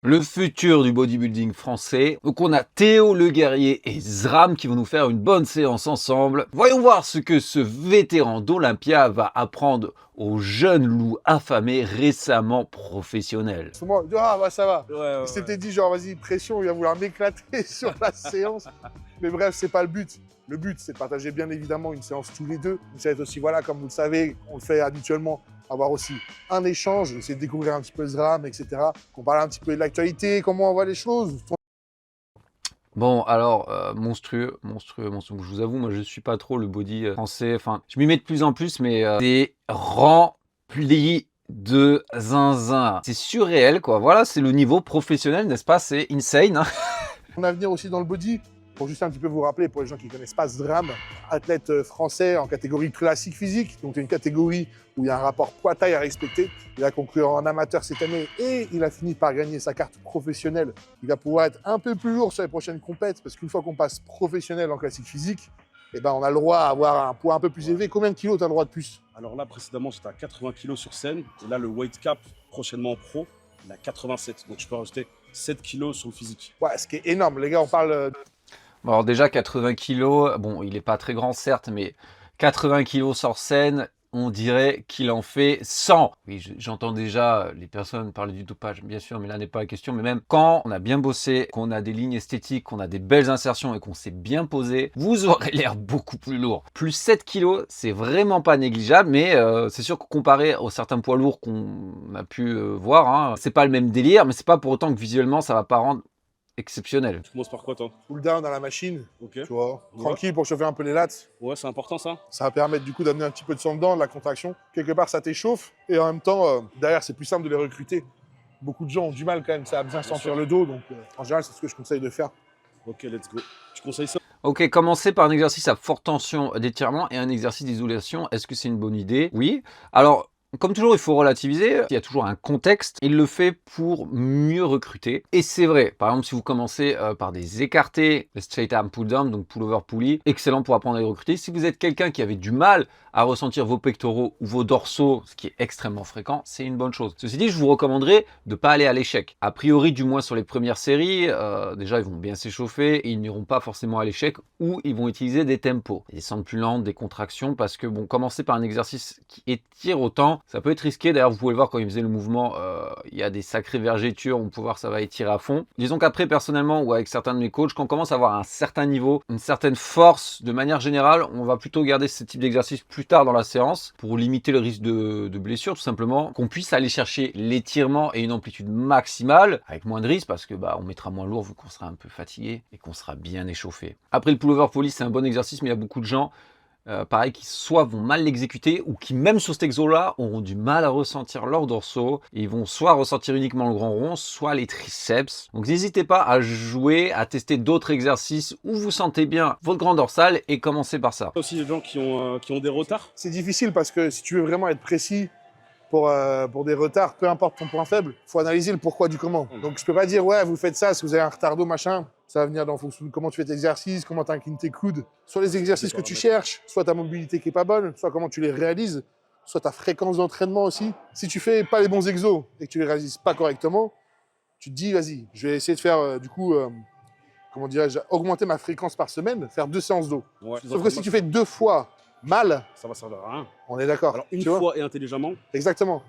Le futur du bodybuilding français. Donc on a Théo Le Guerrier et Zram qui vont nous faire une bonne séance ensemble. Voyons voir ce que ce vétéran d'Olympia va apprendre aux jeunes loups affamés récemment professionnels. Souvent, ah bah ça va. Ouais, Il s'était dit genre vas-y pression, il va vouloir m'éclater sur la séance. Mais bref, c'est pas le but. Le but, c'est de partager bien évidemment une séance tous les deux. Vous savez aussi, voilà, comme vous le savez, on le fait habituellement, avoir aussi un échange, essayer de découvrir un petit peu Zram, etc. Qu'on parle un petit peu de l'actualité, comment on voit les choses. Bon, alors, monstrueux. Je vous avoue, moi, je suis pas trop le body français. Enfin, je m'y mets de plus en plus, mais c'est rempli de zinzin. C'est surréel, quoi. Voilà, c'est le niveau professionnel, n'est-ce pas? C'est insane, hein. On va venir aussi dans le body, pour juste un petit peu vous rappeler, pour les gens qui ne connaissent pas Zram, athlète français en catégorie classique physique, donc une catégorie où il y a un rapport poids-taille à respecter. Il a conclu en amateur cette année et il a fini par gagner sa carte professionnelle. Il va pouvoir être un peu plus lourd sur les prochaines compètes, parce qu'une fois qu'on passe professionnel en classique physique, eh ben on a le droit à avoir un poids un peu plus élevé. Combien de kilos tu as le droit de plus? Alors là, précédemment, j'étais à 80 kg sur scène. Et là, le weight cap, prochainement en pro, il est à 87. Donc je peux rajouter 7 kg sur le physique. Ouais, ce qui est énorme. Les gars, on parle Bon, alors déjà, 80 kilos, bon, il est pas très grand, certes, mais 80 kilos sur scène, on dirait qu'il en fait 100. Oui, j'entends déjà les personnes parler du dopage, bien sûr, mais là n'est pas la question. Mais même quand on a bien bossé, qu'on a des lignes esthétiques, qu'on a des belles insertions et qu'on s'est bien posé, vous aurez l'air beaucoup plus lourd. Plus 7 kilos, c'est vraiment pas négligeable, mais c'est sûr que comparé aux certains poids lourds qu'on a pu voir, hein, c'est pas le même délire, mais c'est pas pour autant que visuellement ça va pas rendre exceptionnel. Tu commences par quoi, toi? pull down dans la machine, Ok. tu vois, Ouais. tranquille pour chauffer un peu les lats. Ouais, c'est important ça. Ça va permettre du coup d'amener un petit peu de sang dedans, de la contraction. Quelque part, ça t'échauffe. Et en même temps, derrière, c'est plus simple de les recruter. Beaucoup de gens ont du mal quand même, ça à bien sentir le dos. Donc, en général, c'est ce que je conseille de faire. Ok, let's go. Tu conseilles ça? Ok, commencer par un exercice à forte tension d'étirement et un exercice d'isolation. Est-ce que c'est une bonne idée? Oui. Alors, comme toujours, il faut relativiser. Il y a toujours un contexte. Il le fait pour mieux recruter. Et c'est vrai. Par exemple, si vous commencez par des écartés, les straight arm pull down, donc pull over pulley, excellent pour apprendre à les recruter. Si vous êtes quelqu'un qui avait du mal à ressentir vos pectoraux ou vos dorsaux, ce qui est extrêmement fréquent, c'est une bonne chose. Ceci dit, je vous recommanderais de ne pas aller à l'échec. A priori, du moins sur les premières séries, déjà, ils vont bien s'échauffer et ils n'iront pas forcément à l'échec ou ils vont utiliser des tempos, des descentes plus lentes, des contractions, parce que bon, commencer par un exercice qui étire autant, ça peut être risqué. D'ailleurs, vous pouvez le voir quand il faisait le mouvement, il y a des sacrées vergetures, on peut voir que ça va étirer à fond. Disons qu'après, personnellement, ou avec certains de mes coachs, quand on commence à avoir un certain niveau, une certaine force, de manière générale, on va plutôt garder ce type d'exercice plus tard dans la séance pour limiter le risque de blessure, tout simplement, qu'on puisse aller chercher l'étirement et une amplitude maximale avec moins de risque parce que on mettra moins lourd vu qu'on sera un peu fatigué et qu'on sera bien échauffé. Après, le pullover pulley, c'est un bon exercice, mais il y a beaucoup de gens pareil, qui soit vont mal l'exécuter ou qui, même sur cet exo-là, auront du mal à ressentir leurs dorsaux. Et ils vont soit ressentir uniquement le grand rond, soit les triceps. Donc n'hésitez pas à jouer, à tester d'autres exercices où vous sentez bien votre grand dorsal et commencez par ça. Il y a aussi des gens qui ont des retards. C'est difficile parce que si tu veux vraiment être précis pour des retards, peu importe ton point faible, il faut analyser le pourquoi du comment. Donc, je peux pas dire, ouais, vous faites ça, si vous avez un retard d'eau, machin. Ça va venir dans fonction de comment tu fais tes exercices, comment tu inclines tes coudes, soit les exercices que tu cherches, soit ta mobilité qui est pas bonne, soit comment tu les réalises, soit ta fréquence d'entraînement aussi. Si tu fais pas les bons exos et que tu les réalises pas correctement, tu te dis, vas-y, je vais essayer de faire, comment dirais-je, augmenter ma fréquence par semaine, faire 2 séances d'eau. Ouais. Sauf que si tu fais 2 fois mal, ça va servir à rien. on est d'accord. Alors une tu vois fois et intelligemment. Exactement.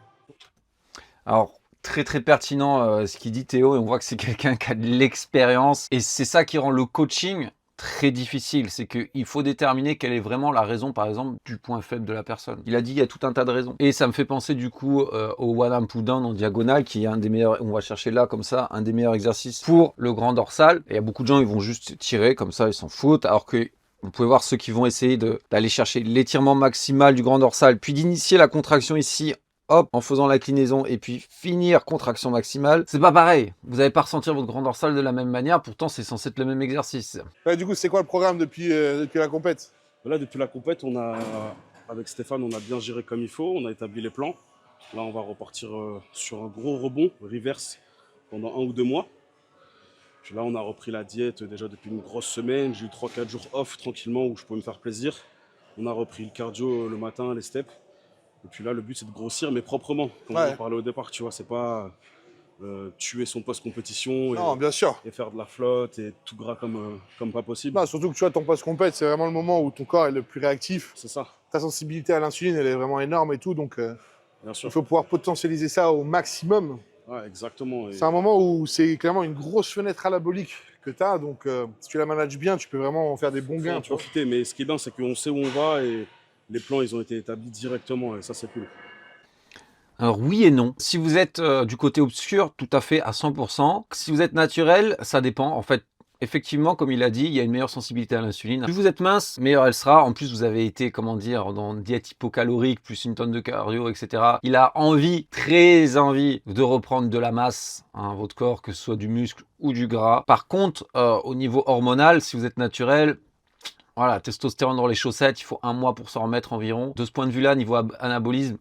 Alors, très très pertinent ce qu'il dit Théo, et on voit que c'est quelqu'un qui a de l'expérience. Et c'est ça qui rend le coaching très difficile, c'est qu'il faut déterminer quelle est vraiment la raison, par exemple, du point faible de la personne. Il a dit il y a tout un tas de raisons. Et ça me fait penser du coup au one arm pull down en diagonale, qui est un des meilleurs, on va chercher là comme ça, un des meilleurs exercices pour le grand dorsal. Et il y a beaucoup de gens, ils vont juste tirer comme ça, ils s'en foutent, alors que vous pouvez voir ceux qui vont essayer d'aller chercher l'étirement maximal du grand dorsal, puis d'initier la contraction ici, hop, en faisant l'inclinaison, et puis finir contraction maximale. C'est pas pareil. Vous n'allez pas ressentir votre grand dorsal de la même manière, pourtant c'est censé être le même exercice. Ouais, du coup, c'est quoi le programme depuis la compète? Là, depuis la compète, avec Stéphane, on a bien géré comme il faut, on a établi les plans. Là, on va repartir sur un gros rebond, reverse, pendant 1 ou 2 mois. Puis là, on a repris la diète déjà depuis une grosse semaine. J'ai eu 3-4 jours off tranquillement où je pouvais me faire plaisir. On a repris le cardio le matin, les steps. Et puis là, le but, c'est de grossir, mais proprement. Comme on en parlait au départ, tu vois, c'est pas tuer son post-compétition Non, bien sûr. et faire de la flotte et tout gras comme pas possible. Non, surtout que tu vois, ton post-compète, c'est vraiment le moment où ton corps est le plus réactif. C'est ça, Ta sensibilité à l'insuline, elle est vraiment énorme et tout. Donc, bien il sûr. faut pouvoir potentialiser ça au maximum. Ouais, exactement. Et C'est un moment où c'est clairement une grosse fenêtre anabolique que tu as. Donc, si tu la manages bien, tu peux vraiment en faire des bons faut gains. en Tu vois. profiter. Mais ce qui est bien, c'est qu'on sait où on va et les plans, ils ont été établis directement. Et ça, c'est cool. Alors oui et non. Si vous êtes du côté obscur, tout à fait à 100%. Si vous êtes naturel, ça dépend. En fait, effectivement, comme il a dit, il y a une meilleure sensibilité à l'insuline. Plus vous êtes mince, meilleure elle sera. En plus, vous avez été, comment dire, dans une diète hypocalorique, plus une tonne de cardio, etc. Il a envie, très envie, de reprendre de la masse, hein, votre corps, que ce soit du muscle ou du gras. Par contre, au niveau hormonal, si vous êtes naturel, voilà, testostérone dans les chaussettes, il faut 1 mois pour s'en remettre environ. De ce point de vue-là, niveau anabolisme,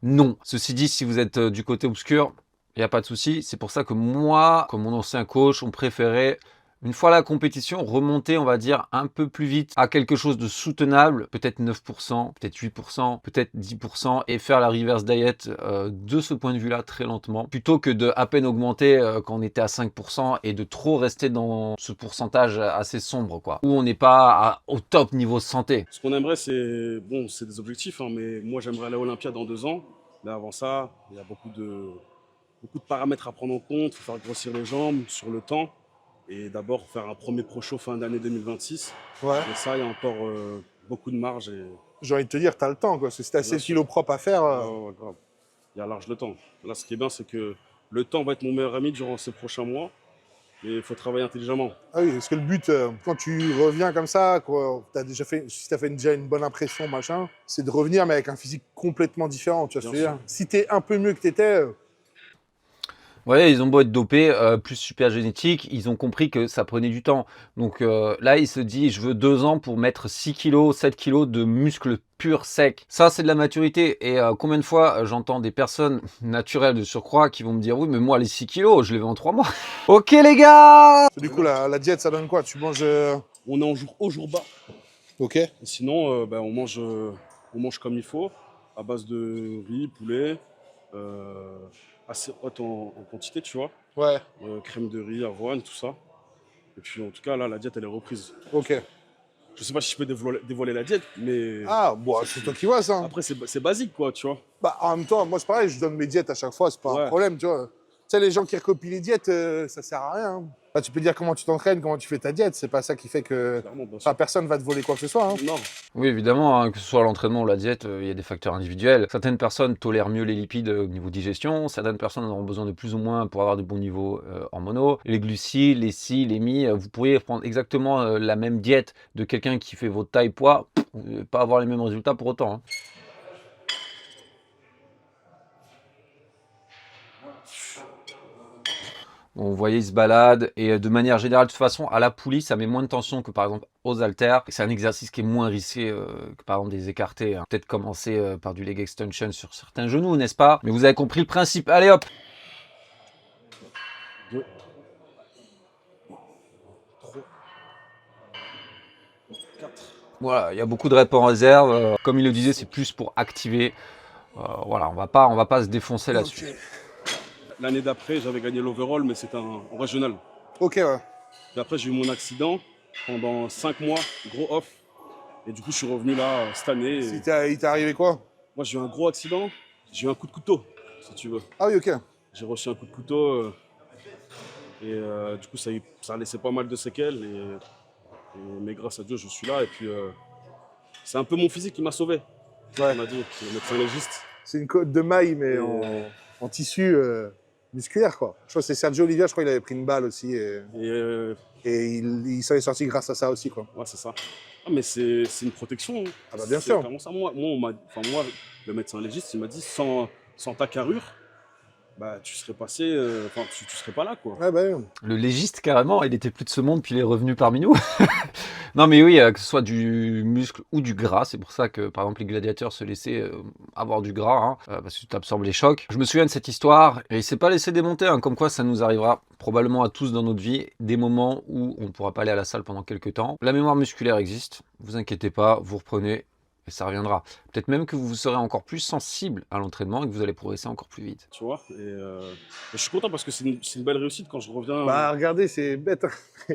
non. Ceci dit, si vous êtes du côté obscur, il n'y a pas de souci. C'est pour ça que moi, comme mon ancien coach, on préférait, une fois la compétition, remonter, on va dire, un peu plus vite à quelque chose de soutenable, peut-être 9%, peut-être 8%, peut-être 10%, et faire la reverse diet de ce point de vue-là très lentement, plutôt que de à peine augmenter quand on était à 5% et de trop rester dans ce pourcentage assez sombre, quoi, où on n'est pas au top niveau santé. Ce qu'on aimerait, c'est des objectifs, hein, mais moi, j'aimerais aller à l'Olympia dans 2 ans. Mais avant ça, il y a beaucoup de paramètres à prendre en compte. Il faut faire grossir les jambes sur le temps. Et d'abord, faire un premier pro-show fin d'année 2026. Ouais. Et ça, il y a encore beaucoup de marge. Et J'ai envie de te dire, tu as le temps. Quoi. Si tu as 7 kilos propres à faire. ouais, grave. Il y a large le temps. Là, ce qui est bien, c'est que le temps va être mon meilleur ami durant ces prochains mois. Mais il faut travailler intelligemment. Ah oui, parce que le but, quand tu reviens comme ça, si tu as fait déjà une bonne impression, machin, c'est de revenir, mais avec un physique complètement différent. Tu vois ce que je veux Bien dire. Si tu es un peu mieux que tu étais. Ouais, ils ont beau être dopés, plus super génétique, ils ont compris que ça prenait du temps. Donc là, il se dit, je veux 2 ans pour mettre 6 kilos, 7 kilos de muscles purs secs. Ça, c'est de la maturité. Et combien de fois j'entends des personnes naturelles de surcroît qui vont me dire, oui, mais moi, les 6 kilos, je les veux en 3 mois. Ok, les gars! Du coup, la diète, ça donne quoi? Tu manges. On est au jour bas. Ok. Et sinon, on mange comme il faut, à base de riz, poulet, assez haute en quantité, tu vois. Ouais. Crème de riz, avoine, tout ça. Et puis en tout cas, là, la diète, elle est reprise. Ok. Je sais pas si je peux dévoiler la diète, mais Ah, bon, c'est toi qui vois ça. après, c'est basique, quoi, tu vois. Bah, en même temps, moi, c'est pareil, je donne mes diètes à chaque fois, c'est pas un Ouais. problème, tu vois. Tu sais, les gens qui recopient les diètes, ça sert à rien. Hein. Bah, tu peux dire comment tu t'entraînes, comment tu fais ta diète, c'est pas ça qui fait que Clairement, bien sûr. personne va te voler quoi que ce soit. Hein. Non, Oui, évidemment, hein, que ce soit l'entraînement ou la diète, il y a des facteurs individuels. Certaines personnes tolèrent mieux les lipides au niveau digestion, certaines personnes en auront besoin de plus ou moins pour avoir de bons niveaux hormonaux. Les glucides, les si, les mi, vous pourriez prendre exactement la même diète de quelqu'un qui fait votre taille poids, pas avoir les mêmes résultats pour autant. Hein. Bon, vous voyez, il se balade et de manière générale, de toute façon, à la poulie, ça met moins de tension que par exemple aux haltères. C'est un exercice qui est moins risqué que par exemple des écartés. Hein. Peut-être commencer par du leg extension sur certains genoux, n'est-ce pas? Mais vous avez compris le principe. Allez hop! 2, 3, 4. Voilà, il y a beaucoup de reps en réserve. Comme il le disait, c'est plus pour activer. Voilà, on va pas se défoncer là-dessus. Ok. L'année d'après, j'avais gagné l'overall, mais c'était en régional. Ok, ouais. Puis après, j'ai eu mon accident pendant 5 mois, gros off. Et du coup, je suis revenu là cette année. Il t'est arrivé quoi? Moi, j'ai eu un gros accident. J'ai eu un coup de couteau, si tu veux. Ah oui, ok. J'ai reçu un coup de couteau. Du coup, ça a laissé pas mal de séquelles. Mais grâce à Dieu, je suis là. Et puis, c'est un peu mon physique qui m'a sauvé. Ouais. On m'a dit, le médecin légiste. C'est une côte de maille, mais Et, en tissu musculaire, quoi. Je crois que c'est Sergio Olivier, je crois qu'il avait pris une balle aussi. Et il s'en est sorti grâce à ça aussi, quoi. Ouais, c'est ça. Ah, mais c'est une protection. Hein. Ah bah bien C'est sûr. vraiment ça. Moi, le médecin légiste, il m'a dit, sans ta carrure, bah, tu serais passé, tu serais pas là, quoi. Ouais, bah oui. Le légiste, carrément, il était plus de ce monde, puis il est revenu parmi nous. Non, mais oui, que ce soit du muscle ou du gras, c'est pour ça que, par exemple, les gladiateurs se laissaient avoir du gras, hein, parce que tu absorbes les chocs. Je me souviens de cette histoire, et il s'est pas laissé démonter, hein, comme quoi ça nous arrivera probablement à tous dans notre vie, des moments où on ne pourra pas aller à la salle pendant quelques temps. La mémoire musculaire existe, vous inquiétez pas, vous reprenez, Et ça reviendra. Peut-être même que vous serez encore plus sensible à l'entraînement et que vous allez progresser encore plus vite. Tu vois. Et je suis content parce que c'est une belle réussite quand je reviens. Bah, regardez, c'est bête. Hein.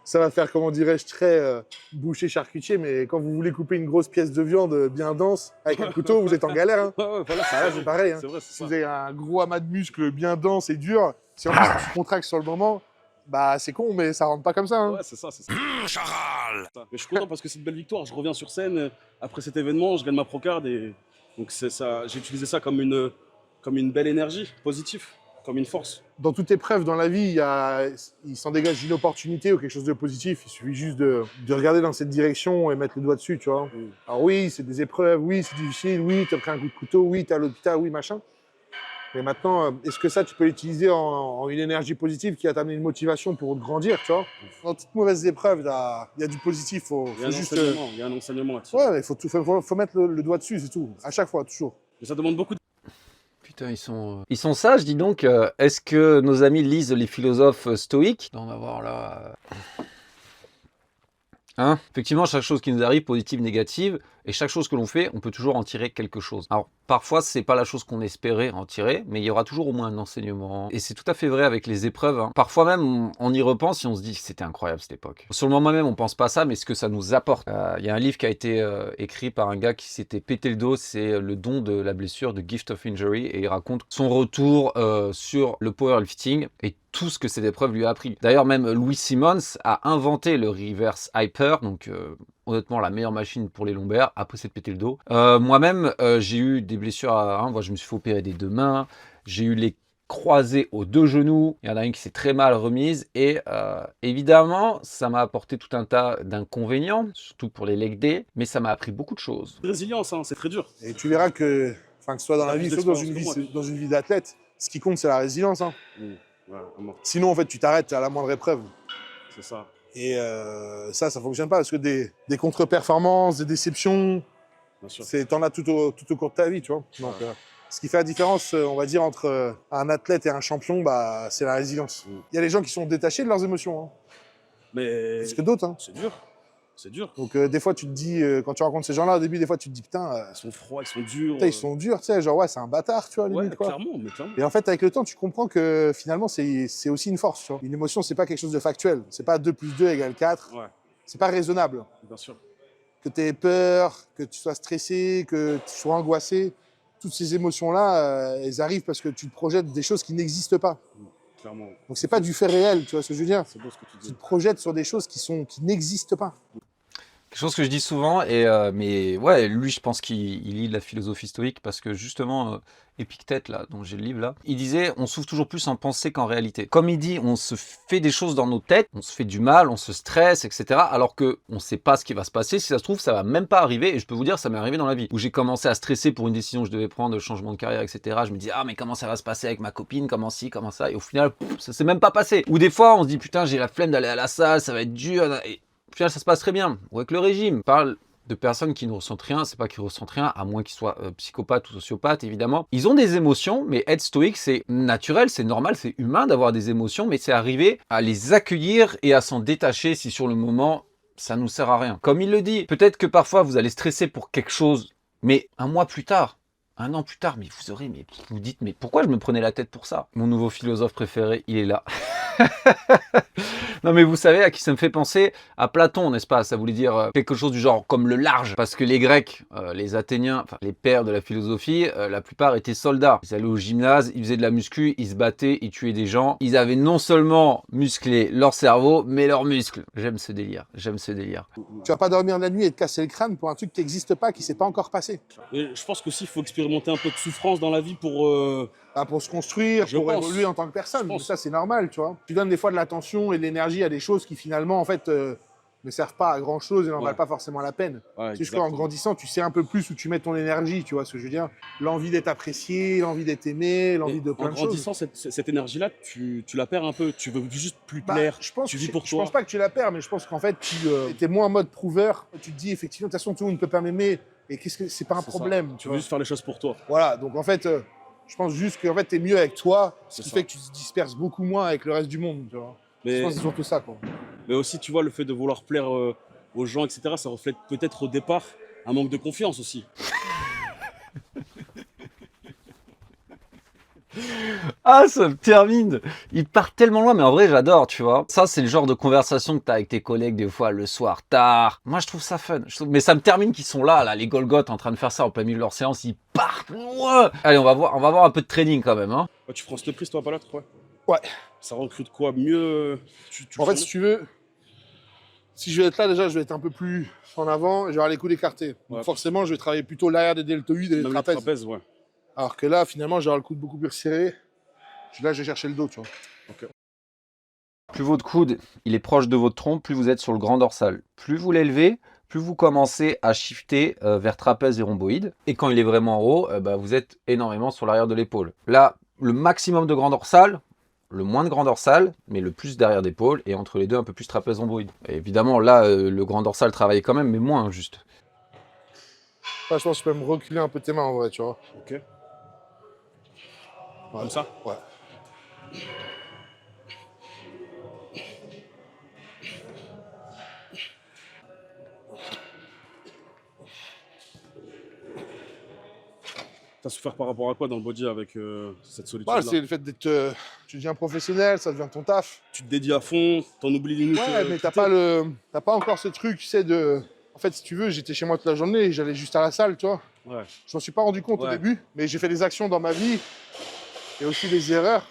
Ça va faire, comment dirais-je, très boucher charcutier, mais quand vous voulez couper une grosse pièce de viande bien dense avec un couteau, vous êtes en galère. Hein. Ouais, voilà, Ah, c'est pareil. Hein. c'est vrai, c'est Si ça. vous avez un gros amas de muscles bien dense et dur, si en plus tu contractes sur le moment, bah c'est con, mais ça rentre pas comme ça. Hein. Ouais, c'est ça, c'est ça. Mais je suis content parce que c'est une belle victoire. Je reviens sur scène après cet événement, je gagne ma procard et donc c'est ça. J'ai utilisé ça comme une belle énergie positive, comme une force. Dans toute épreuve dans la vie, il s'en dégage une opportunité ou quelque chose de positif. Il suffit juste de regarder dans cette direction et mettre le doigt dessus, tu vois. Alors oui, c'est des épreuves, oui, c'est difficile, oui, tu as pris un coup de couteau, oui, tu es à l'hôpital, oui, machin. Mais maintenant, est-ce que ça, tu peux l'utiliser en une énergie positive qui va t'amener une motivation pour grandir, tu vois? Dans toute mauvaise épreuve, il y a du positif. Il y a un Juste, enseignement, il y a un enseignement là-dessus. ouais, faut mettre le doigt dessus, c'est tout. À chaque fois, toujours. Mais ça demande beaucoup de... Putain, ils sont sages, dis donc. Est-ce que nos amis lisent les philosophes stoïques? On va voir là. Hein? Effectivement, chaque chose qui nous arrive, positive, négative, et chaque chose que l'on fait, on peut toujours en tirer quelque chose. Alors, parfois, c'est pas la chose qu'on espérait en tirer, mais il y aura toujours au moins un enseignement. Et c'est tout à fait vrai avec les épreuves. Hein. Parfois même, on y repense et on se dit que c'était incroyable cette époque. Sur le moment même, on pense pas à ça, mais ce que ça nous apporte. Il y a un livre qui a été écrit par un gars qui s'était pété le dos, c'est Le don de la blessure, de Gift of Injury, et il raconte son retour sur le powerlifting et tout ce que cette épreuve lui a appris. D'ailleurs, même Louis Simmons a inventé le reverse hyper, donc honnêtement la meilleure machine pour les lombaires, après s'être pété le dos. Moi-même, j'ai eu des blessures moi, je me suis fait opérer des deux mains, j'ai eu les croisés aux deux genoux, il y en a une qui s'est très mal remise, et évidemment, ça m'a apporté tout un tas d'inconvénients, surtout pour les leg day, mais ça m'a appris beaucoup de choses. Résilience, hein, c'est très dur. Et tu verras que ce soit dans la vie, plus soit d'expérience dans une vie d'athlète, ce qui compte, c'est la résilience. Hein. Ouais, vraiment, Sinon, en fait, tu t'arrêtes à la moindre épreuve. c'est ça. Et ça fonctionne pas parce que des contre-performances, des déceptions, Bien sûr. t'en as tout au cours de ta vie, tu vois. Donc, ce qui fait la différence, on va dire, entre un athlète et un champion, bah, c'est la résilience. Il y a des gens qui sont détachés de leurs émotions, hein, Mais plus que d'autres. Hein. c'est dur. C'est dur. Donc, des fois, tu te dis, quand tu rencontres ces gens-là, au début, des fois, tu te dis, putain, Ils sont froids, ils sont durs. ils sont durs, tu sais, genre, ouais, c'est un bâtard, tu vois, Ouais, limite, quoi. clairement, mais clairement. Et en fait, avec le temps, tu comprends que finalement, c'est aussi une force. Tu vois. Une émotion, c'est pas quelque chose de factuel. C'est pas 2 plus 2 égale 4. Ouais, C'est pas raisonnable. bien sûr. Que tu aies peur, que tu sois stressé, que tu sois angoissé, toutes ces émotions-là, elles arrivent parce que tu te projettes des choses qui n'existent pas. Clairement. Donc, c'est pas du fait réel, tu vois ce que je veux dire. C'est beau ce que tu Tu dis. te projettes sur des choses qui n'existent pas. Quelque chose que je dis souvent, mais ouais, lui, je pense qu'il lit de la philosophie stoïque parce que justement, Épictète, là, dont j'ai le livre là, il disait on souffre toujours plus en pensée qu'en réalité. Comme il dit, on se fait des choses dans nos têtes, on se fait du mal, on se stresse, etc. Alors que on sait pas ce qui va se passer. Si ça se trouve, ça va même pas arriver. Et je peux vous dire, ça m'est arrivé dans la vie où j'ai commencé à stresser pour une décision que je devais prendre, de changement de carrière, etc. Je me dis ah mais comment ça va se passer avec ma copine, comment ci, comment ça. Et au final, ça s'est même pas passé. Ou des fois, on se dit putain, j'ai la flemme d'aller à la salle, ça va être dur. Et au final, ça se passe très bien. Ou avec le régime. On parle de personnes qui ne ressentent rien, c'est pas qu'ils ressentent rien, à moins qu'ils soient psychopathes ou sociopathes, évidemment. Ils ont des émotions, mais être stoïque, c'est naturel, c'est normal, c'est humain d'avoir des émotions, mais c'est arriver à les accueillir et à s'en détacher si sur le moment, ça nous sert à rien. Comme il le dit, peut-être que parfois vous allez stresser pour quelque chose, mais un mois plus tard, un an plus tard, mais vous dites, mais pourquoi je me prenais la tête pour ça? Mon nouveau philosophe préféré, il est là. Non mais vous savez à qui ça me fait penser? À Platon, n'est-ce pas? Ça voulait dire quelque chose du genre comme le large. Parce que les Grecs, les Athéniens, enfin les pères de la philosophie, la plupart étaient soldats. Ils allaient au gymnase, ils faisaient de la muscu, ils se battaient, ils tuaient des gens. Ils avaient non seulement musclé leur cerveau, mais leurs muscles. J'aime ce délire, j'aime ce délire. Tu vas pas dormir la nuit et te casser le crâne pour un truc qui n'existe pas, qui s'est pas encore passé. Et je pense qu'aussi, il faut expérimenter un peu de souffrance dans la vie pour... Pour se construire, Je pour pense. évoluer en tant que personne. Je pense. Ça, c'est normal, tu vois. Tu donnes des fois de l'attention et de l'énergie à des choses qui finalement, en fait, ne servent pas à grand chose et n'en valent pas forcément la peine. Ouais, C'est juste qu'en grandissant, tu sais un peu plus où tu mets ton énergie, tu vois ce que je veux dire. L'envie d'être apprécié, l'envie d'être aimé, l'envie de plein en de choses. grandissant, cette énergie-là, tu la perds un peu. Tu veux juste plus plaire. Je pense, tu vis pour je toi. pense pas que tu la perds, mais je pense qu'en fait, tu es moins en mode prouveur. Tu te dis, effectivement, de toute façon, tout le monde ne peut pas m'aimer. Et qu'est-ce que c'est pas un C'est ça. problème, Tu tu veux vois. juste faire les choses pour toi. Voilà, donc en fait, je pense juste qu'en fait, t'es mieux avec toi, ce C'est qui ça. fait que tu te disperses beaucoup moins avec le reste du monde, tu vois. Je Mais, pense que c'est surtout ça, quoi. mais aussi, tu vois, le fait de vouloir plaire aux gens, etc., ça reflète peut-être au départ un manque de confiance aussi. Ah, ça me termine. Il part tellement loin, mais en vrai, j'adore, tu vois. Ça, c'est le genre de conversation que t'as avec tes collègues des fois le soir tard. Moi, je trouve ça fun. Mais ça me termine qu'ils sont là, les Golgoth, en train de faire ça en plein milieu de leur séance. Ils partent loin. Allez, on va voir un peu de training quand même, hein. Ouais, tu prends cette prise, toi, pas là, ouais. Ouais. Ça recrute quoi? Mieux. En fait, si tu veux, si je vais être là, déjà, je vais être un peu plus en avant et je vais avoir les coudes écartés. Donc Ouais. forcément, je vais travailler plutôt l'arrière des deltoïdes et les Même les trapèzes. trapèzes, ouais. Alors que là, finalement, j'ai le coude beaucoup plus resserré. Là, je vais chercher le dos, tu vois. Plus votre coude il est proche de votre tronc, plus vous êtes sur le grand dorsal. Plus vous l'élevez, plus vous commencez à shifter vers trapèze et rhomboïde. Et quand il est vraiment en haut, vous êtes énormément sur l'arrière de l'épaule. Là, le maximum de grand dorsal, le moins de grand dorsal, mais le plus derrière d'épaule, et entre les deux, un peu plus trapèze rhomboïde. Et évidemment, là, le grand dorsal travaille quand même, mais moins, juste. Là, je pense que je peux me reculer un peu tes mains, en vrai, tu vois. Ok. Ouais. Comme ça? Ouais. T'as souffert par rapport à quoi dans le body avec cette solitude-là? Ouais, c'est le fait d'être. Tu deviens professionnel, ça devient ton taf. Tu te dédies à fond, t'en oublies limite. Ouais, mais t'as quitter. pas encore ce truc, tu sais, de. En fait, si tu veux, j'étais chez moi toute la journée et j'allais juste à la salle, tu vois. Ouais. Je m'en suis pas rendu compte au Ouais. début, mais j'ai fait des actions dans ma vie et aussi des erreurs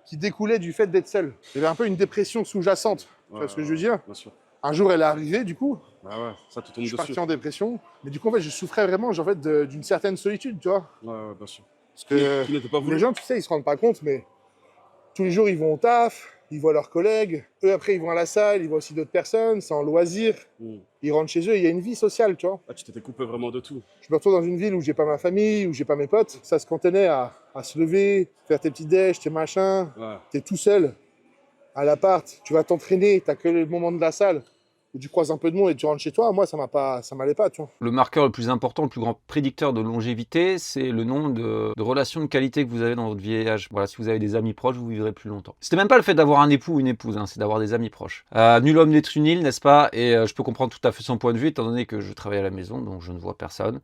qui découlaient du fait d'être seul. Il y avait un peu une dépression sous-jacente, tu vois ce que je veux dire? Bien sûr. Un jour, elle est arrivée, du coup, Bah ouais, ça te je tombe suis dessus. parti en dépression. Mais du coup, en fait, je souffrais vraiment en fait, d'une certaine solitude, tu vois. Ouais, bien sûr. Parce que Qui n'était pas voulu. les gens, tu sais, ils se rendent pas compte, mais tous les jours, ils vont au taf, ils voient leurs collègues. Eux, après, ils vont à la salle, ils voient aussi d'autres personnes, c'est en loisir. Ils rentrent chez eux, il y a une vie sociale, tu vois. Ah, tu t'étais coupé vraiment de tout. Je me retrouve dans une ville où j'ai pas ma famille, où j'ai pas mes potes. Ça se cantonnait à se lever, faire tes petits déj, tes machins. Ouais. T'es tout seul à l'appart, tu vas t'entraîner, t'as que le moment de la salle où tu croises un peu de monde et tu rentres chez toi. Moi, ça m'allait pas, tu vois. Le marqueur le plus important, le plus grand prédicteur de longévité, c'est le nombre de relations de qualité que vous avez dans votre vieillage. Voilà, si vous avez des amis proches, vous vivrez plus longtemps. C'était même pas le fait d'avoir un époux ou une épouse, hein, c'est d'avoir des amis proches. Nul homme n'est une île, n'est-ce pas? Et je peux comprendre tout à fait son point de vue, étant donné que je travaille à la maison, donc je ne vois personne.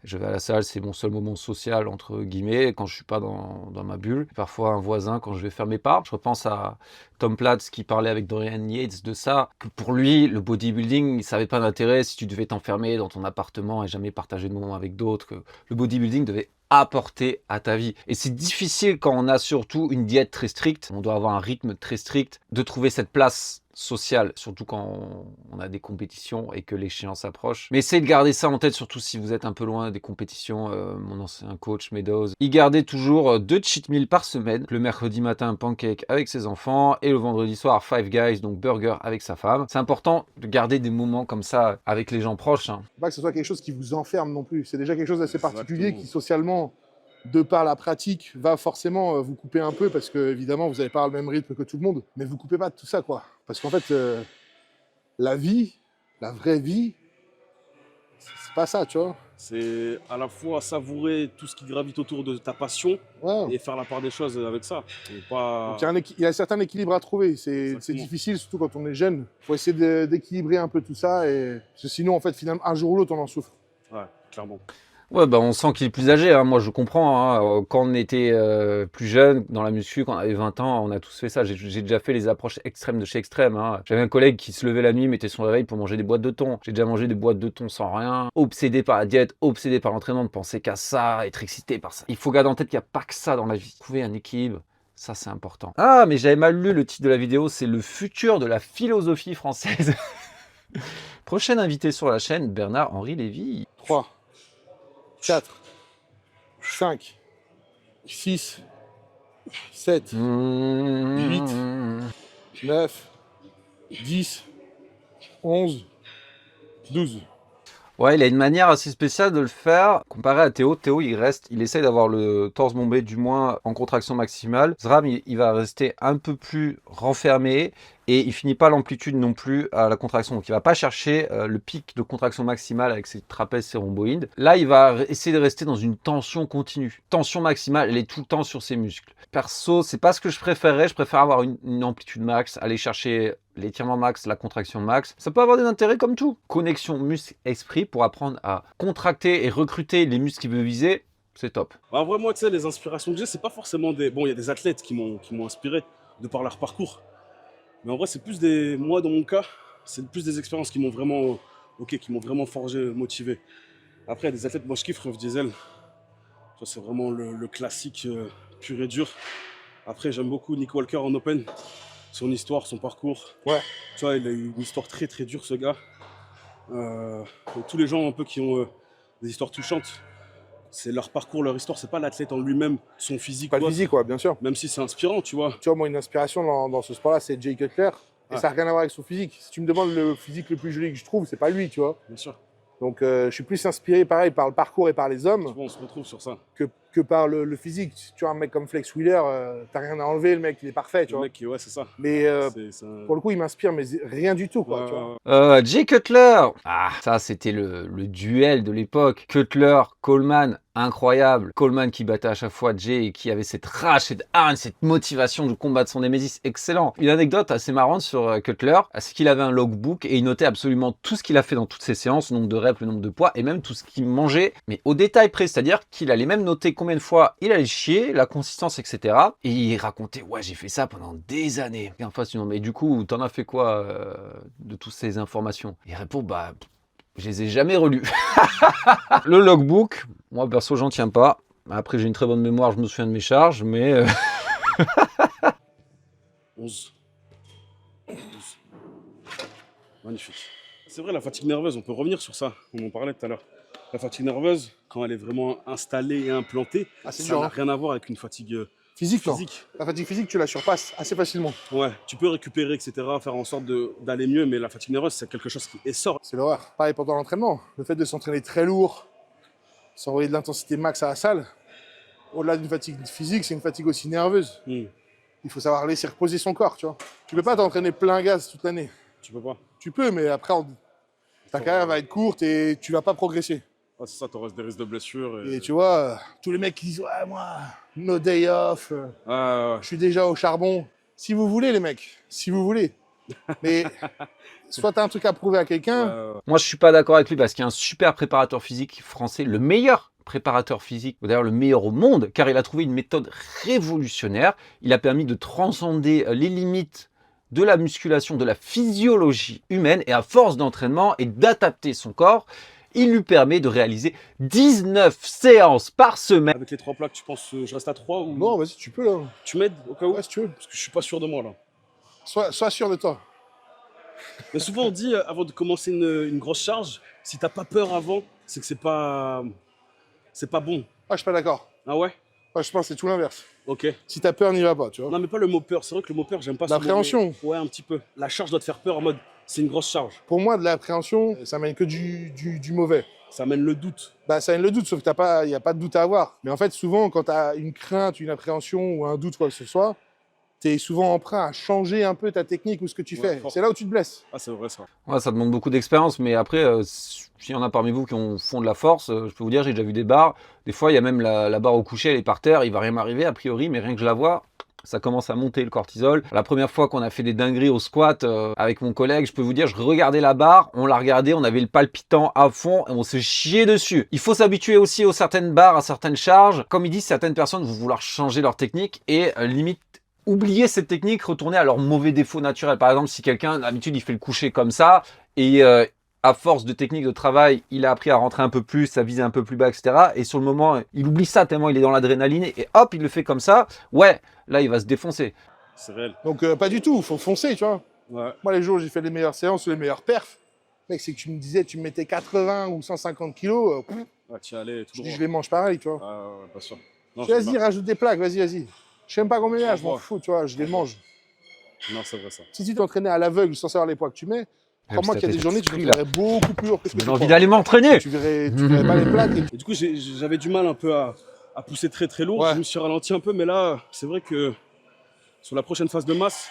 Je vais à la salle, c'est mon seul moment social, entre guillemets, quand je suis pas dans ma bulle. Parfois un voisin quand je vais faire mes pas. Je repense à Tom Platz qui parlait avec Dorian Yates de ça, que pour lui, le bodybuilding, ça n'avait pas d'intérêt si tu devais t'enfermer dans ton appartement et jamais partager de moments avec d'autres, que le bodybuilding devait apporter à ta vie. Et c'est difficile quand on a surtout une diète très stricte, on doit avoir un rythme très strict, de trouver cette place sociale, surtout quand on a des compétitions et que l'échéance approche. Mais essayez de garder ça en tête, surtout si vous êtes un peu loin des compétitions. Mon ancien coach Meadows, il gardait toujours 2 cheat meals par semaine. Le mercredi matin, pancake avec ses enfants et le vendredi soir, Five Guys, donc burger avec sa femme. C'est important de garder des moments comme ça avec les gens proches, hein. Pas que ce soit quelque chose qui vous enferme non plus. C'est déjà quelque chose d'assez particulier Exactement. qui, socialement, de par la pratique, va forcément vous couper un peu parce que, évidemment, vous n'avez pas le même rythme que tout le monde. Mais vous coupez pas de tout ça, quoi. Parce qu'en fait, la vie, la vraie vie, c'est pas ça, tu vois. C'est à la fois savourer tout ce qui gravite autour de ta passion Ouais. et faire la part des choses avec ça. Et pas... Donc, il y a un certain équilibre à trouver. C'est Exactement. difficile, surtout quand on est jeune. Il faut essayer d'équilibrer un peu tout ça. Parce que sinon, en fait, finalement, un jour ou l'autre, on en souffre. Ouais, clairement. Ouais, on sent qu'il est plus âgé, hein. Moi, je comprends, hein. Quand on était plus jeune, dans la muscu, quand on avait 20 ans, on a tous fait ça. J'ai déjà fait les approches extrêmes de chez extrême, hein. J'avais un collègue qui se levait la nuit, mettait son réveil pour manger des boîtes de thon. J'ai déjà mangé des boîtes de thon sans rien. Obsédé par la diète, obsédé par l'entraînement, de penser qu'à ça, être excité par ça. Il faut garder en tête qu'il n'y a pas que ça dans la vie. Trouver un équilibre, ça c'est important. Ah, mais j'avais mal lu le titre de la vidéo, c'est le futur de la philosophie française. Prochain invité sur la chaîne, Bernard-Henri Lévy. 3, 4, 5, 6, 7, 8, 9, 10, 11, 12. Ouais, il a une manière assez spéciale de le faire. Comparé à Théo, il essaye d'avoir le torse bombé, du moins en contraction maximale. Zram, il va rester un peu plus renfermé et il finit pas l'amplitude non plus à la contraction. Donc il va pas chercher le pic de contraction maximale avec ses trapèzes, ses rhomboïdes. Là, il va essayer de rester dans une tension continue. Tension maximale, elle est tout le temps sur ses muscles. Perso, c'est pas ce que je préférerais. Je préfère avoir une amplitude max, aller chercher l'étirement max, la contraction max. Ça peut avoir des intérêts comme tout. Connexion muscle-esprit pour apprendre à contracter et recruter les muscles qu'il veut viser, c'est top. En vrai, moi, tu sais, les inspirations que j'ai, c'est pas forcément des. Bon, il y a des athlètes qui m'ont inspiré de par leur parcours. Mais en vrai, c'est plus des. Moi, dans mon cas, c'est plus des expériences qui m'ont vraiment. Ok, qui m'ont vraiment forgé, motivé. Après, il y a des athlètes, moi, je kiffe Ruff Diesel. Ça, c'est vraiment le classique pur et dur. Après, j'aime beaucoup Nick Walker en open. Son histoire, son parcours. Ouais. Tu vois, il a eu une histoire très très dure, ce gars. Donc, tous les gens un peu qui ont des histoires touchantes, c'est leur parcours, leur histoire. C'est pas l'athlète en lui-même, son physique. Pas le quoi. physique, quoi, bien sûr. Même si c'est inspirant, tu vois. Tu vois, moi, une inspiration dans ce sport-là, c'est Jay Cutler. Et ça n'a rien à voir avec son physique. Si tu me demandes le physique le plus joli que je trouve, c'est pas lui, tu vois. Bien sûr. Donc, je suis plus inspiré, pareil, par le parcours et par les Tu hommes vois, on se retrouve sur ça. que par le physique. Tu vois, un mec comme Flex Wheeler, t'as rien à enlever, le mec, il est parfait, tu Le vois. mec, ouais, c'est ça. Mais C'est un- pour le coup, il m'inspire, mais rien du tout, quoi, Ouais, tu vois. ouais, ouais. Jay Cutler. Ah, ça c'était le duel de l'époque. Cutler, Coleman, incroyable. Coleman qui battait à chaque fois Jay et qui avait cette rage, cette hargne, cette motivation de combattre son némésis. Excellent. Une anecdote assez marrante sur Cutler, c'est qu'il avait un logbook et il notait absolument tout ce qu'il a fait dans toutes ses séances, le nombre de reps, le nombre de poids et même tout ce qu'il mangeait, mais au détail près. C'est-à-dire qu'il allait même noter combien de fois il allait chier, la consistance, etc. Et il racontait, ouais, j'ai fait ça pendant des années. Et en face, mais du coup, t'en as fait quoi de toutes ces informations? Il répond, bah, je les ai jamais relus. Le logbook, moi perso, j'en tiens pas. Après, j'ai une très bonne mémoire, je me souviens de mes charges, mais 11. 12. Magnifique. C'est vrai, la fatigue nerveuse, on peut revenir sur ça. On en parlait tout à l'heure. La fatigue nerveuse, quand elle est vraiment installée et implantée, c'est ça dur, n'a hein. rien à voir avec une fatigue Physique, non. physique. La fatigue physique, tu la surpasses assez facilement. Ouais, tu peux récupérer, etc., faire en sorte d'aller mieux, mais la fatigue nerveuse, c'est quelque chose qui essore. C'est l'horreur. Pareil pendant l'entraînement. Le fait de s'entraîner très lourd, s'envoyer de l'intensité max à la salle, au-delà d'une fatigue physique, c'est une fatigue aussi nerveuse. Hmm. Il faut savoir laisser reposer son corps, tu vois. Tu peux pas t'entraîner plein gaz toute l'année. Tu peux pas. Tu peux, mais après, ta carrière va être courte et tu vas pas progresser. Ouais, c'est ça, tu auras des risques de blessures. Et tu vois, tous les mecs qui disent « Ouais, moi, no day off, Ah, ouais. je suis déjà au charbon. » Si vous voulez, les mecs, si vous voulez. Mais soit tu as un truc à prouver à quelqu'un, moi je suis pas d'accord avec lui parce qu'il y a un super préparateur physique français, le meilleur préparateur physique, d'ailleurs le meilleur au monde, car il a trouvé une méthode révolutionnaire. Il a permis de transcender les limites de la musculation, de la physiologie humaine, et à force d'entraînement et d'adapter son corps, il lui permet de réaliser 19 séances par semaine. Avec les 3 plaques, tu penses je reste à 3 ou... bon, vas-y, tu peux là. Tu m'aides au cas où? Ouais, si tu veux. Parce que je suis pas sûr de moi là. Sois sûr de toi. Mais souvent on dit avant de commencer une grosse charge, si t'as pas peur avant, c'est que c'est pas bon. Ah, je suis pas d'accord. Ah ouais? Ouais, je pense que c'est tout l'inverse. Ok. Si t'as peur, n'y va pas, tu vois. Non mais pas le mot peur, c'est vrai que le mot peur j'aime pas ce mot, L'appréhension. mais- Ouais, un petit peu. La charge doit te faire peur en mode c'est une grosse charge. Pour moi, de l'appréhension, ça mène que du mauvais. Ça amène le doute. Bah, ça mène le doute, sauf qu'il n'y a pas de doute à avoir. Mais en fait, souvent, quand tu as une crainte, une appréhension ou un doute, quoi que ce soit, tu es souvent emprunt à changer un peu ta technique ou ce que tu Ouais, fais. fort. C'est là où tu te blesses. Ah c'est vrai ça. Bah, Ça demande beaucoup d'expérience, mais après, s'il y en a parmi vous qui font de la force, je peux vous dire, j'ai déjà vu des barres. Des fois, il y a même la barre au coucher, elle est par terre, il va rien m'arriver a priori, mais rien que je la vois, ça commence à monter le cortisol. La première fois qu'on a fait des dingueries au squat avec mon collègue, je peux vous dire, je regardais la barre, on la regardait, on avait le palpitant à fond et on se chiait dessus. Il faut s'habituer aussi aux certaines barres, à certaines charges. Comme il dit, certaines personnes vont vouloir changer leur technique et limite oublier cette technique, retourner à leur mauvais défaut naturel. Par exemple, si quelqu'un, d'habitude, il fait le coucher comme ça et à force de technique de travail, il a appris à rentrer un peu plus, à viser un peu plus bas, etc. Et sur le moment, il oublie ça tellement il est dans l'adrénaline et hop, il le fait comme ça. Ouais, là, il va se défoncer. C'est réel. Donc, pas du tout, il faut foncer, tu vois. Ouais. Moi, les jours où j'ai fait les meilleures séances ou les meilleurs perfs, mec, c'est que tu me disais, tu me mettais 80 ou 150 kilos, Ouais, tu y allais tout je dis, droit. je les mange pareil, tu vois. Ah ouais, pas sûr. Non, Je dis, vas-y, rajoute des plaques, vas-y, vas-y. Je sais même pas combien il y a, je m'en Envoie. fous, tu vois, je les mange. Non, c'est vrai ça. Si tu t'entraînais à l'aveugle sans savoir les poids que tu mets, crois-moi qu'il y a des journées, tu t'entraînerais beaucoup plus lourd que ce que J'ai tu envie crois. d'aller m'entraîner. Tu verrais pas les plaques. Et du coup, j'avais du mal un peu à pousser très très lourd. Ouais. Je me suis ralenti un peu, mais là, c'est vrai que sur la prochaine phase de masse,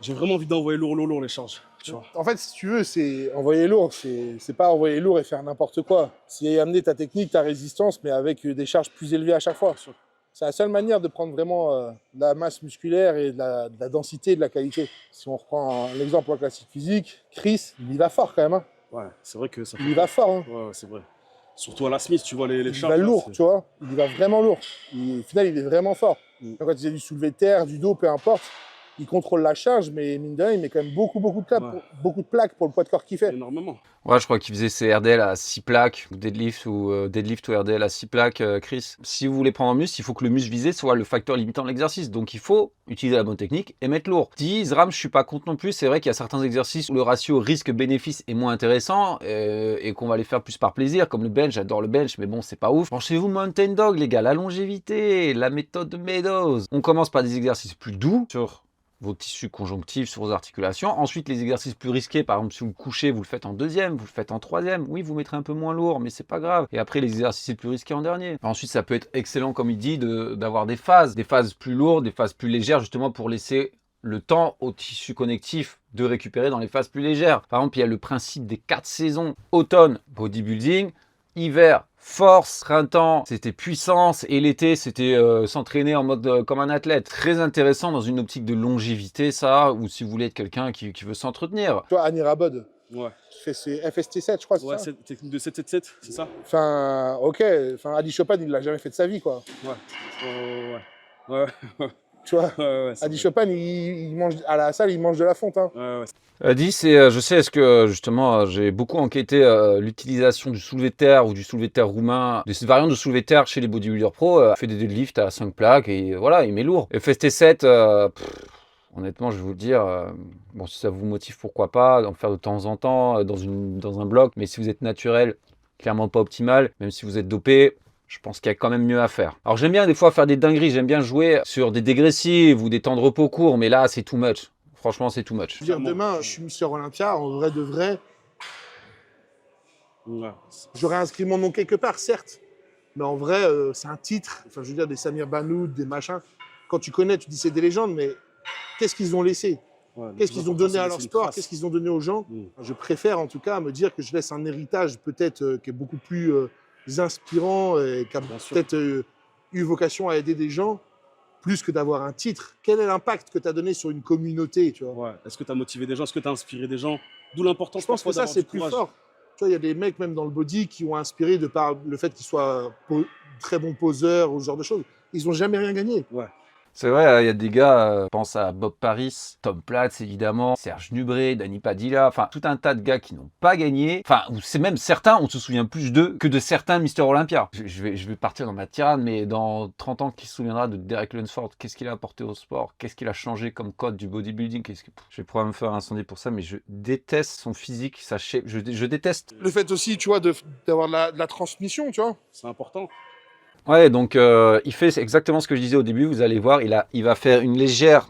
J'ai vraiment envie d'envoyer lourd les charges, tu vois. En fait, si tu veux, c'est envoyer lourd. C'est pas envoyer lourd et faire n'importe quoi. C'est amener ta technique, ta résistance, mais avec des charges plus élevées à chaque fois. sûr. C'est la seule manière de prendre vraiment de la masse musculaire et de la densité et de la qualité. Si on reprend l'exemple en classique physique, Chris, il y va fort quand même. Hein. Ouais, c'est vrai que ça Il y va fort. Hein. Ouais, c'est vrai. Surtout à la Smith, tu vois les Il y charges. va là, lourd, c'est- tu vois. Il y va vraiment lourd. Au final, il est vraiment fort. Quand il y a du soulevé de terre, du dos, peu importe, il contrôle la charge, mais mine de rien, il met quand même beaucoup de plaques pour le poids de corps qu'il fait. Énormément. Ouais, je crois qu'il faisait ses RDL à 6 plaques, ou deadlift ou RDL à 6 plaques, Chris. Si vous voulez prendre un muscle, il faut que le muscle visé soit le facteur limitant de l'exercice. Donc il faut utiliser la bonne technique et mettre lourd. Dis, Zram, je suis pas contre non plus. C'est vrai qu'il y a certains exercices où le ratio risque-bénéfice est moins intéressant et qu'on va les faire plus par plaisir, comme le bench. J'adore le bench, mais bon, c'est pas ouf. Branchez-vous Mountain Dog, les gars, la longévité, la méthode de Meadows. On commence par des exercices plus doux sur vos tissus conjonctifs, sur vos articulations. Ensuite, les exercices plus risqués, par exemple, si vous couchez, vous le faites en deuxième, vous le faites en troisième. Oui, vous mettrez un peu moins lourd, mais c'est pas grave. Et après, les exercices les plus risqués en dernier. Ensuite, ça peut être excellent, comme il dit, d'avoir des phases plus lourdes, des phases plus légères, justement pour laisser le temps au tissu connectif de récupérer dans les phases plus légères. Par exemple, il y a le principe des 4 saisons. Automne, bodybuilding. Hiver, force. Printemps, c'était puissance. Et l'été, c'était s'entraîner en mode comme un athlète. Très intéressant dans une optique de longévité, ça. Ou si vous voulez être quelqu'un qui veut s'entretenir. Tu vois, Anir Abod, Ouais. qui fait ses FST7, je crois, c'est Ouais, ça. c'est technique de 7-7-7, c'est ça? Enfin, ok. Enfin, Adi Chopin, il l'a jamais fait de sa vie, quoi. Ouais. Ouais. Ouais. Tu vois, Ouais, c'est Adi vrai. Chopin, il mange à la salle, il mange de la fonte. Hein. Ouais. Dis, je sais, est-ce que justement, j'ai beaucoup enquêté l'utilisation du soulevé de terre ou du soulevé de terre roumain, de cette variante de soulevé de terre chez les bodybuilders pro, fait des deadlifts à 5 plaques et voilà, il met lourd. FST7, honnêtement, je vais vous le dire, bon, si ça vous motive, pourquoi pas, d'en faire de temps en temps dans un bloc, mais si vous êtes naturel, clairement pas optimal, même si vous êtes dopé. Je pense qu'il y a quand même mieux à faire. Alors j'aime bien des fois faire des dingueries, j'aime bien jouer sur des dégressives ou des temps de repos courts, mais là c'est too much. Franchement, c'est too much. Je veux dire, demain, je suis Mister Olympia, en vrai de vrai, Ouais. j'aurais inscrit mon nom quelque part, certes. Mais en vrai, c'est un titre. Enfin, je veux dire, des Samir Banoud, des machins. Quand tu connais, tu dis c'est des légendes, mais qu'est-ce qu'ils ont laissé? Ouais, le Qu'est-ce plus qu'ils ont important, donné c'est à de leur laisser une sport? trace. Qu'est-ce qu'ils ont donné aux gens? Mm. Je préfère en tout cas me dire que je laisse un héritage peut-être qui est beaucoup plus inspirant et qui a Bien sûr. peut-être eu vocation à aider des gens, plus que d'avoir un titre. Quel est l'impact que tu as donné sur une communauté, tu vois? Ouais. Est-ce que tu as motivé des gens? Est-ce que tu as inspiré des gens? D'où l'importance Je pense que parfois ça, d'avoir c'est du plus courage. fort. Tu vois, il y a des mecs, même dans le body, qui ont inspiré de par le fait qu'ils soient très bons poseurs ou ce genre de choses. Ils n'ont jamais rien gagné. Ouais. C'est vrai, il y a des gars, je pense à Bob Paris, Tom Platz évidemment, Serge Nubré, Dani Padilla, enfin tout un tas de gars qui n'ont pas gagné. Enfin, c'est même certains, on se souvient plus d'eux que de certains Mister Olympia. Je vais partir dans ma tirade, mais dans 30 ans, qui se souviendra de Derek Lunsford? Qu'est-ce qu'il a apporté au sport? Qu'est-ce qu'il a changé comme code du bodybuilding? Je vais pouvoir me faire incendier pour ça, mais je déteste son physique, sa shape, je déteste. Le fait aussi, tu vois, d'avoir de la transmission, tu vois. C'est important. Ouais, donc il fait exactement ce que je disais au début, vous allez voir, il va faire une légère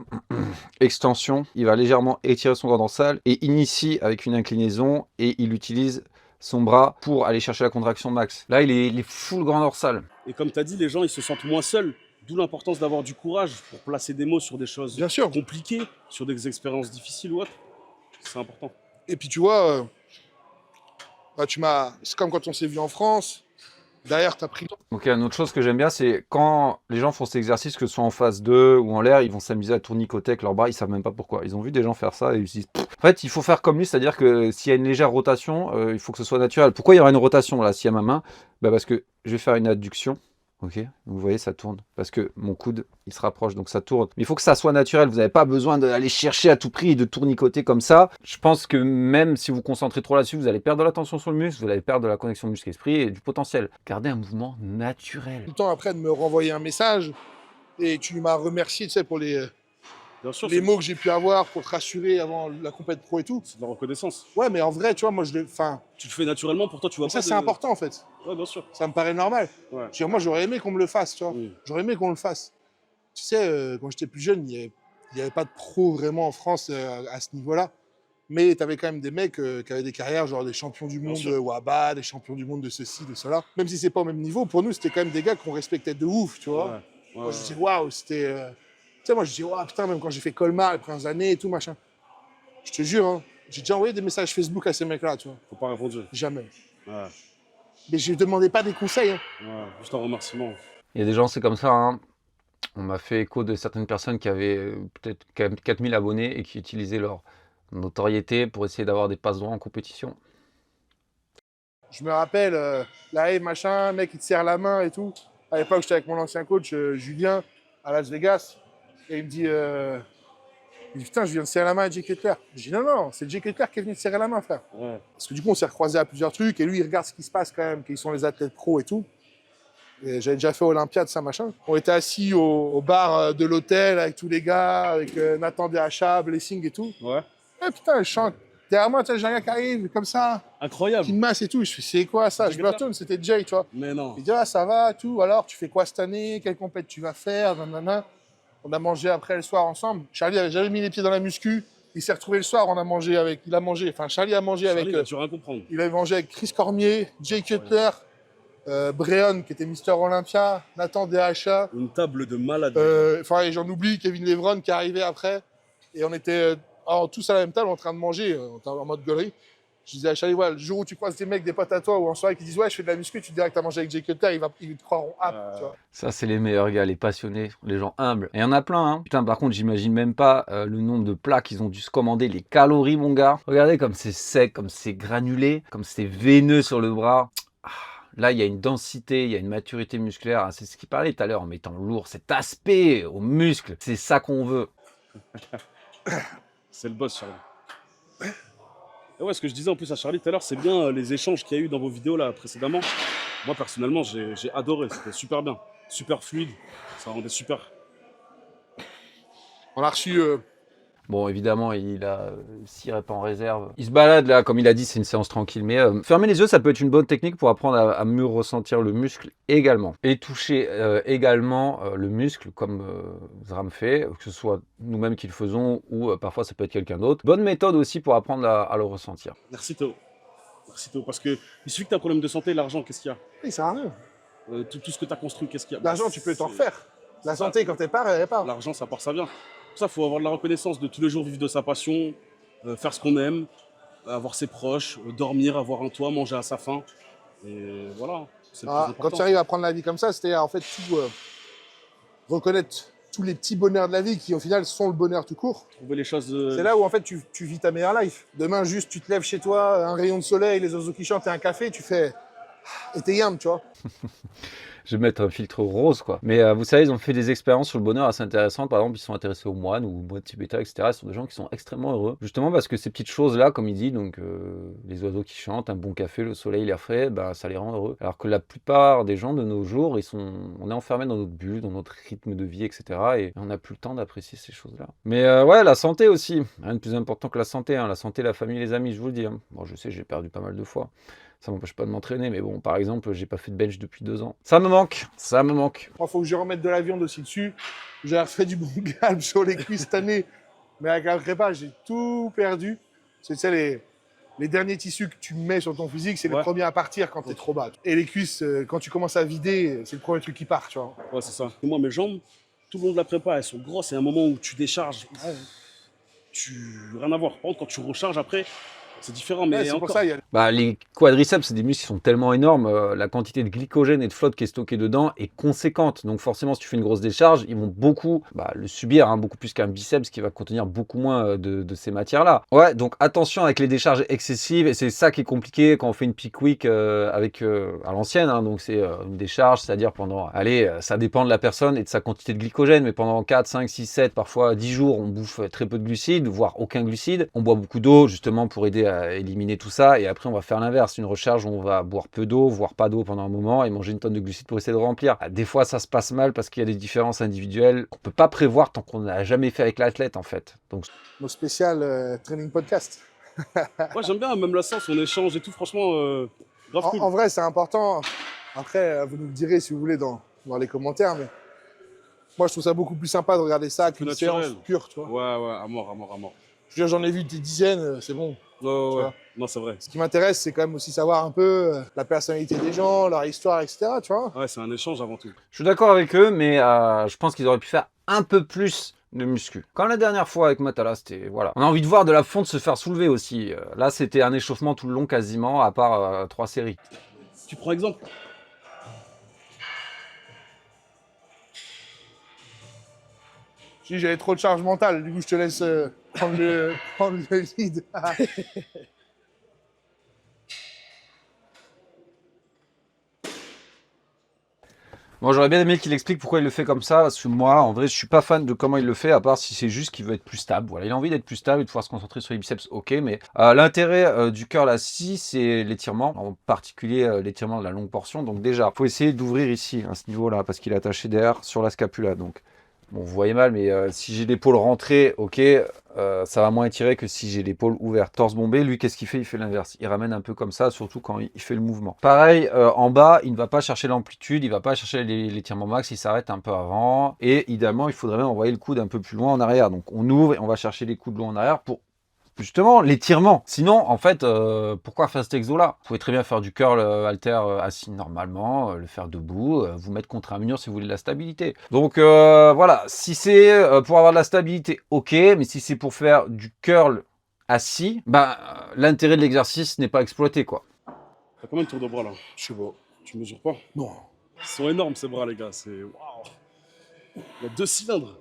extension, il va légèrement étirer son grand dorsal et initie avec une inclinaison et il utilise son bras pour aller chercher la contraction max. Là, il est full grand dorsal. Et comme tu as dit, les gens, ils se sentent moins seuls. D'où l'importance d'avoir du courage pour placer des mots sur des choses Bien sûr. compliquées, sur des expériences difficiles ou autres. C'est important. Et puis, tu vois, c'est comme quand on s'est vu en France. Derrière, tu as pris. Donc une autre chose que j'aime bien, c'est quand les gens font cet exercice, que ce soit en phase 2 ou en l'air, ils vont s'amuser à tournicoter avec leurs bras, ils savent même pas pourquoi. Ils ont vu des gens faire ça et ils se disent... En fait, il faut faire comme lui, c'est-à-dire que s'il y a une légère rotation, il faut que ce soit naturel. Pourquoi il y aura une rotation là, s'il y a ma main? Parce que je vais faire une adduction. Ok, vous voyez, ça tourne. Parce que mon coude, il se rapproche, donc ça tourne. Mais il faut que ça soit naturel. Vous n'avez pas besoin d'aller chercher à tout prix et de tournicoter comme ça. Je pense que même si vous concentrez trop là-dessus, vous allez perdre de l'attention sur le muscle, vous allez perdre de la connexion muscle-esprit et du potentiel. Gardez un mouvement naturel. Tout le temps après de me renvoyer un message et tu m'as remercié, tu sais, pour les Bien sûr, mots que j'ai pu avoir pour te rassurer avant la compète pro et tout. c'est de la reconnaissance. Ouais, mais en vrai, tu vois, moi, enfin, Tu le fais naturellement, pour toi, tu vois ça, pas c'est de- important en fait. Ouais, bien sûr. Ça me paraît normal. Ouais. Je veux dire, moi, j'aurais aimé qu'on me le fasse, tu vois. Oui. J'aurais aimé qu'on le fasse. Tu sais, quand j'étais plus jeune, il n'y avait pas de pro vraiment en France à ce niveau-là. Mais tu avais quand même des mecs qui avaient des carrières, genre des champions du monde sûr. de WABA, des champions du monde de ceci, de cela. Même si c'est pas au même niveau, pour nous, c'était quand même des gars qu'on respectait de ouf, tu vois. Ouais. Moi, je disais, waouh, c'était sais, moi, je dis, oh putain, même quand j'ai fait Colmar les premières années et tout, machin. Je te jure, hein, j'ai déjà envoyé des messages Facebook à ces mecs-là, tu vois. Faut pas répondre. Jamais. Ouais, Mais je ne demandais pas des conseils. Hein. ouais, juste un remerciement. Il y a des gens, c'est comme ça, hein. On m'a fait écho de certaines personnes qui avaient peut-être 4000 abonnés et qui utilisaient leur notoriété pour essayer d'avoir des passe-droits en compétition. Je me rappelle, là, hey, machin, mec, il te serre la main et tout. À l'époque, j'étais avec mon ancien coach, Julien, à Las Vegas. Et il me dit, putain, je viens de serrer la main à Jay Cutler. Je dis, non, non, c'est Jay Cutler qui est venu te serrer la main, frère. Ouais. Parce que du coup, on s'est recroisés à plusieurs trucs. Et lui, il regarde ce qui se passe quand même, qu'ils sont les athlètes pros et tout. Et j'avais déjà fait Olympiade, ça, machin. On était assis au bar de l'hôtel avec tous les gars, avec Nathan DHA, Blessing et tout. Ouais. Eh putain, je chante. Derrière moi, tu sais, j'ai un gars qui arrive, comme ça, Incroyable. qui me masse et tout. Je fais, c'est quoi ça? Je me retourne, c'était Jay, tu vois. Mais non. Il dit, ah, ça va, tout. Alors, tu fais quoi cette année? Quelle compète tu vas faire? Nanana. On a mangé après le soir ensemble. Charlie avait jamais mis les pieds dans la muscu. Il s'est retrouvé le soir, on a mangé avec. Il a mangé, enfin, Charlie a mangé Charlie, avec. tu vas rien comprendre. Il avait mangé avec Chris Cormier, Jay Cutler, Breon, qui était Mister Olympia, Nathan DHA. Une table de malade. Enfin, et j'en oublie, Kevin Levron qui est arrivé après. Et on était tous à la même table en train de manger, en mode gaulerie. Je disais à Charlie, ouais, le jour où tu croises des mecs, des potes à toi, ou en soirée qui disent, ouais, je fais de la muscu, tu dirais que t'as mangé avec Jay Cutler, ils te croiront tu vois. Ça, c'est les meilleurs gars, les passionnés, les gens humbles. Et il y en a plein, hein. Putain, par contre, j'imagine même pas le nombre de plats qu'ils ont dû se commander, les calories, mon gars. Regardez comme c'est sec, comme c'est granulé, comme c'est veineux sur le bras. Là, il y a une densité, il y a une maturité musculaire. C'est ce qu'il parlait tout à l'heure en mettant lourd, cet aspect aux muscles. C'est ça qu'on veut. C'est le boss, Charlie. Et ouais, ce que je disais en plus à Charlie tout à l'heure, c'est bien les échanges qu'il y a eu dans vos vidéos là précédemment. Moi, personnellement, j'ai adoré. C'était super bien. Super fluide. Ça rendait super. On a reçu. Bon, évidemment, il a 6 reps en réserve. Il se balade là, comme il a dit, c'est une séance tranquille. Mais fermer les yeux, ça peut être une bonne technique pour apprendre à mieux ressentir le muscle également. Et toucher également le muscle, comme Zram fait, que ce soit nous-mêmes qui le faisons ou parfois ça peut être quelqu'un d'autre. Bonne méthode aussi pour apprendre à le ressentir. Merci Théo. Merci Théo. Parce que il suffit que tu as un problème de santé, l'argent, qu'est-ce qu'il y a? Il sert à rien. Tout ce que tu as construit, qu'est-ce qu'il y a? L'argent, tu peux t'en refaire. La santé, quand t'es part, elle repart. L'argent, ça part, ça vient. Pour ça, il faut avoir de la reconnaissance de tous les jours, vivre de sa passion, faire ce qu'on aime, avoir ses proches, dormir, avoir un toit, manger à sa faim. Et voilà, c'est le plus important. Quand tu arrives à prendre la vie comme ça, c'est-à-dire en fait reconnaître tous les petits bonheurs de la vie qui au final sont le bonheur tout court. Trouver les choses. C'est là où en fait tu vis ta meilleure life. Demain juste tu te lèves chez toi, un rayon de soleil, les oiseaux qui chantent et un café, tu fais et t'es yam, tu vois. Je vais mettre un filtre rose, quoi. Mais vous savez, ils ont fait des expériences sur le bonheur assez intéressantes. Par exemple, ils sont intéressés aux moines ou aux moines tibétains, etc. Ce sont des gens qui sont extrêmement heureux. Justement parce que ces petites choses-là, comme il dit, donc les oiseaux qui chantent, un bon café, le soleil, l'air frais, bah, ça les rend heureux. Alors que la plupart des gens de nos jours, on est enfermés dans notre bulle, dans notre rythme de vie, etc. Et on n'a plus le temps d'apprécier ces choses-là. Mais ouais, la santé aussi. Rien de plus important que la santé. Hein. La santé, la famille, les amis, je vous le dis. Hein. Bon, je sais, j'ai perdu pas mal de fois. Ça m'empêche pas de m'entraîner, mais bon, par exemple, j'ai pas fait de bench depuis 2 ans. Ça me manque, ça me manque. Il faut que je remette de la viande aussi dessus. J'ai refait du bon galbe sur les cuisses cette année, mais avec la prépa, j'ai tout perdu. C'est tu sais, les derniers tissus que tu mets sur ton physique, c'est les premiers à partir quand t'es trop bas. Et les cuisses, quand tu commences à vider, c'est le premier truc qui part, tu vois. Ouais, c'est ça. Et moi, mes jambes, tout le long de la prépa, elles sont grosses. Et à un moment où tu décharges, rien à voir. Par contre, quand tu recharges après, c'est différent, mais c'est encore. pour ça, il y a... Bah, les quadriceps, c'est des muscles qui sont tellement énormes, la quantité de glycogène et de flotte qui est stockée dedans est conséquente. Donc forcément, si tu fais une grosse décharge, ils vont beaucoup le subir, hein, beaucoup plus qu'un biceps qui va contenir beaucoup moins de ces matières-là. Ouais, donc attention avec les décharges excessives, et c'est ça qui est compliqué quand on fait une peak week avec à l'ancienne. Hein, donc c'est une décharge, c'est-à-dire pendant, allez, ça dépend de la personne et de sa quantité de glycogène, mais pendant 4, 5, 6, 7, parfois 10 jours, on bouffe très peu de glucides, voire aucun glucide. On boit beaucoup d'eau justement pour aider à éliminer tout ça, et après on va faire l'inverse, une recharge où on va boire peu d'eau, voire pas d'eau pendant un moment et manger une tonne de glucides pour essayer de remplir. Des fois ça se passe mal parce qu'il y a des différences individuelles qu'on peut pas prévoir tant qu'on n'a jamais fait avec l'athlète en fait. Donc Nos spécial training podcast. Moi j'aime bien, même la séance, on échange et tout, franchement, grave cool. En vrai c'est important, après vous nous le direz si vous voulez dans les commentaires, mais moi je trouve ça beaucoup plus sympa de regarder ça qu'une séance pure, tu vois. Ouais, à mort. Je veux dire, j'en ai vu des dizaines, c'est bon. Ouais. Non, c'est vrai. Ce qui m'intéresse, c'est quand même aussi savoir un peu la personnalité des gens, leur histoire, etc. Tu vois. Ouais, c'est un échange avant tout. je suis d'accord avec eux, mais je pense qu'ils auraient pu faire un peu plus de muscu. Comme la dernière fois avec Matala, c'était... Voilà. On a envie de voir de la fonte se faire soulever aussi. Là, c'était un échauffement tout le long quasiment, à part 3 séries. Tu prends exemple. Si j'avais trop de charge mentale, du coup, je te laisse prendre le lead. Bon, j'aurais bien aimé qu'il explique pourquoi il le fait comme ça, parce que moi, en vrai, je suis pas fan de comment il le fait, à part si c'est juste qu'il veut être plus stable. Voilà, il a envie d'être plus stable et de pouvoir se concentrer sur les biceps, ok, mais l'intérêt du curl assis, c'est l'étirement, en particulier l'étirement de la longue portion. Donc déjà, faut essayer d'ouvrir ici, à ce niveau-là, parce qu'il est attaché derrière sur la scapula. Donc, bon, vous voyez mal, mais si j'ai l'épaule rentrée, ok, ça va moins étirer que si j'ai l'épaule ouverte. Torse bombé, lui, qu'est-ce qu'il fait? Il fait l'inverse. Il ramène un peu comme ça, surtout quand il fait le mouvement. Pareil, en bas, il ne va pas chercher l'amplitude, il ne va pas chercher l'étirement max, il s'arrête un peu avant. Et idéalement, il faudrait même envoyer le coude un peu plus loin en arrière. Donc on ouvre et on va chercher les coudes loin en arrière pour justement l'étirement. Sinon, en fait, pourquoi faire cet exo-là? Vous pouvez très bien faire du curl halter assis normalement, le faire debout, vous mettre contre un mur si vous voulez de la stabilité. Donc voilà, si c'est pour avoir de la stabilité, ok, mais si c'est pour faire du curl assis, ben l'intérêt de l'exercice n'est pas exploité, quoi. T'as combien de tours de bras là? Je sais pas. Tu mesures pas? Non. Ils sont énormes ces bras, les gars. C'est waouh. Il y a 2 cylindres.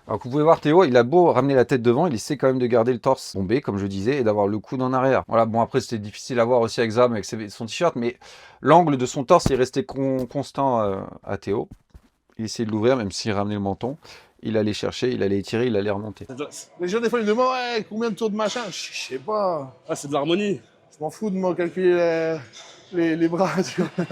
Alors que vous pouvez voir Théo, il a beau ramener la tête devant, il essaie quand même de garder le torse bombé, comme je disais, et d'avoir le coude en arrière. Voilà, bon après c'était difficile à voir aussi avec Zam, avec son t-shirt, mais l'angle de son torse est resté constant à Théo. Il essayait de l'ouvrir, même s'il ramenait le menton. Il allait chercher, il allait étirer, il allait remonter. Les gens, des fois, ils me demandent ouais, combien de tours de machin. Je sais pas. Ah, c'est de l'harmonie. Je m'en fous de me calculer les bras. Tu vois.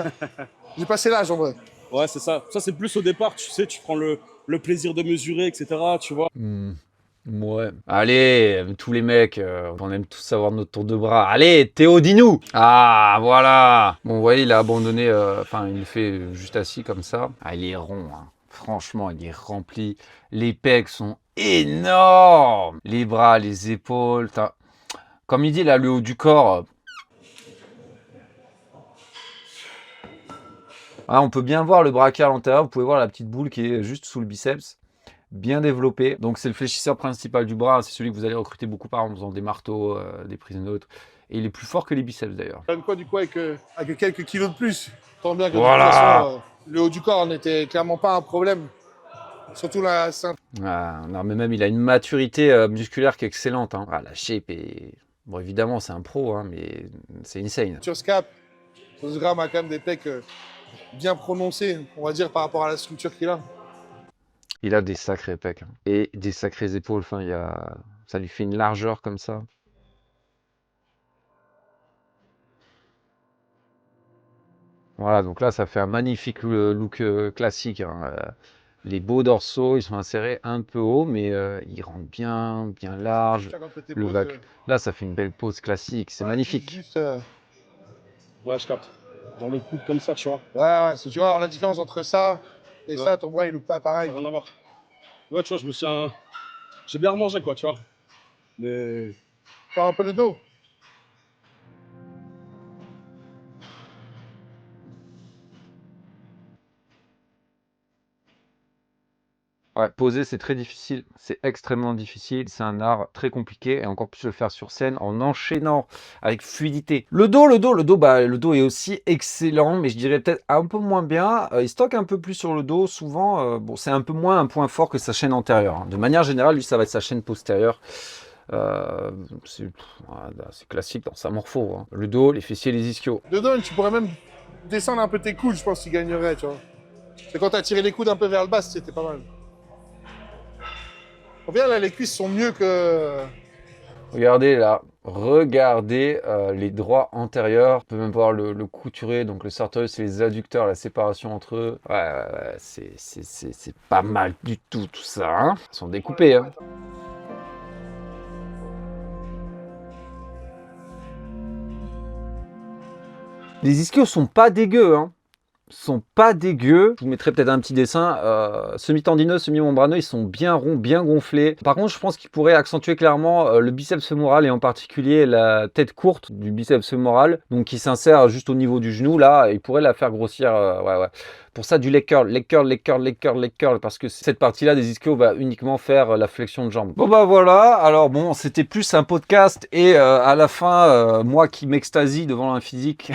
J'ai passé l'âge en vrai. Ouais, c'est ça. Ça, c'est plus au départ, tu sais, tu prends le plaisir de mesurer, etc. Tu vois. Ouais. Allez, tous les mecs, on aime tous savoir notre tour de bras. Allez, Théo, dis-nous. Ah, voilà. Bon, vous voyez, il a abandonné, enfin, il le fait juste assis comme ça. Ah, il est rond, hein. Franchement, il est rempli. Les pecs sont énormes. Les bras, les épaules. Comme il dit, là, le haut du corps. Ah, on peut bien voir le brachial antérieur. Vous pouvez voir la petite boule qui est juste sous le biceps. Bien développé. Donc c'est le fléchisseur principal du bras. C'est celui que vous allez recruter beaucoup par en faisant des marteaux, des prises de autres. Et il est plus fort que les biceps d'ailleurs. Ça donne quoi du coup avec quelques kilos de plus. Tant bien que Voilà. de toute façon, le haut du corps n'était clairement pas un problème. Surtout la ceinture. Ah, non, mais même il a une maturité musculaire qui est excellente. Hein. Ah, la shape est... Bon évidemment c'est un pro, hein, mais c'est insane. Sur Scap, 12 grammes a quand même des pecs bien prononcés, on va dire, par rapport à la structure qu'il a. Il a des sacrés pecs. Hein. Et des sacrées épaules. Enfin, ça lui fait une largeur comme ça. Voilà, donc là, ça fait un magnifique look classique. Hein. Les beaux dorsaux, ils sont insérés un peu haut, mais ils rentrent bien, bien large. Le vac. Là, ça fait une belle pose classique. C'est magnifique. Juste, Ouais, je capte. Dans le coude comme ça, tu vois. ouais, tu vois, la différence entre ça et Ouais. ça, ton bras, il loupe pas pareil. Rien à voir. Ouais, tu vois, j'ai bien remangé, quoi, tu vois. Mais. Pas un peu de dos. Ouais, poser, c'est très difficile. C'est extrêmement difficile. C'est un art très compliqué. Et encore plus le faire sur scène en enchaînant avec fluidité. Le dos, le dos est aussi excellent, mais je dirais peut-être un peu moins bien. Il stocke un peu plus sur le dos. Souvent, bon, c'est un peu moins un point fort que sa chaîne antérieure. Hein. De manière générale, lui, ça va être sa chaîne postérieure. C'est classique dans sa morpho. Hein. Le dos, les fessiers, les ischios. De dos, tu pourrais même descendre un peu tes coudes, je pense qu'il gagnerait, tu vois. C'est quand tu as tiré les coudes un peu vers le bas, c'était pas mal. On vient là, les cuisses sont mieux que. Regardez là, regardez les droits antérieurs. On peut même voir le couturé, donc le sartorius et les adducteurs, la séparation entre eux. Ouais, c'est pas mal du tout ça. Hein. Ils sont découpés. Hein. Les ischios sont pas dégueux. Hein. sont pas dégueux. Je vous mettrai peut-être un petit dessin. Semi-tendineux, semi-membraneux, ils sont bien ronds, bien gonflés. Par contre, je pense qu'ils pourraient accentuer clairement le biceps fémoral et en particulier la tête courte du biceps fémoral, donc qui s'insère juste au niveau du genou là. Ils pourraient la faire grossir. Ouais. Pour ça, du leg curl, parce que cette partie-là des ischios va uniquement faire la flexion de jambe. Bon bah voilà, alors bon, c'était plus un podcast et à la fin, moi qui m'extasie devant un physique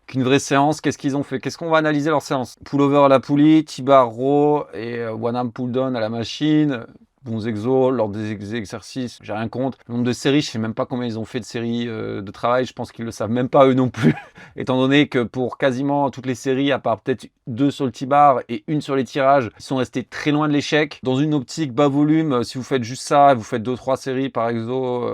qu'une vraie séance. Qu'est-ce qu'ils ont fait? Qu'est-ce qu'on va analyser leur séance? Pull-over à la poulie, T-bar row et one arm pull down à la machine. Bons exos, lors des exercices, j'ai rien contre. Le nombre de séries, je sais même pas combien ils ont fait de séries de travail, je pense qu'ils le savent même pas eux non plus, étant donné que pour quasiment toutes les séries, à part peut-être 2 sur le T-bar et 1 sur les tirages, ils sont restés très loin de l'échec. Dans une optique bas volume, si vous faites juste ça, vous faites 2-3 séries par exo,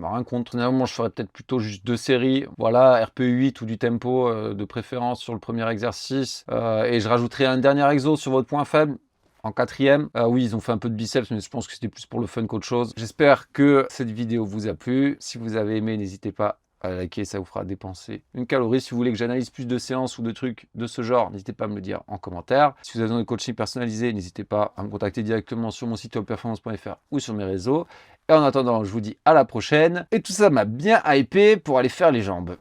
rien contre. Finalement, je ferais peut-être plutôt juste 2 séries, voilà, RPE 8 ou du tempo de préférence sur le premier exercice. Et je rajouterai un dernier exo sur votre point faible. En 4e, oui, ils ont fait un peu de biceps, mais je pense que c'était plus pour le fun qu'autre chose. J'espère que cette vidéo vous a plu. Si vous avez aimé, n'hésitez pas à liker, ça vous fera dépenser une calorie. Si vous voulez que j'analyse plus de séances ou de trucs de ce genre, n'hésitez pas à me le dire en commentaire. Si vous avez besoin de coaching personnalisé, n'hésitez pas à me contacter directement sur mon site webperformance.fr ou sur mes réseaux. Et en attendant, je vous dis à la prochaine. Et tout ça m'a bien hypé pour aller faire les jambes.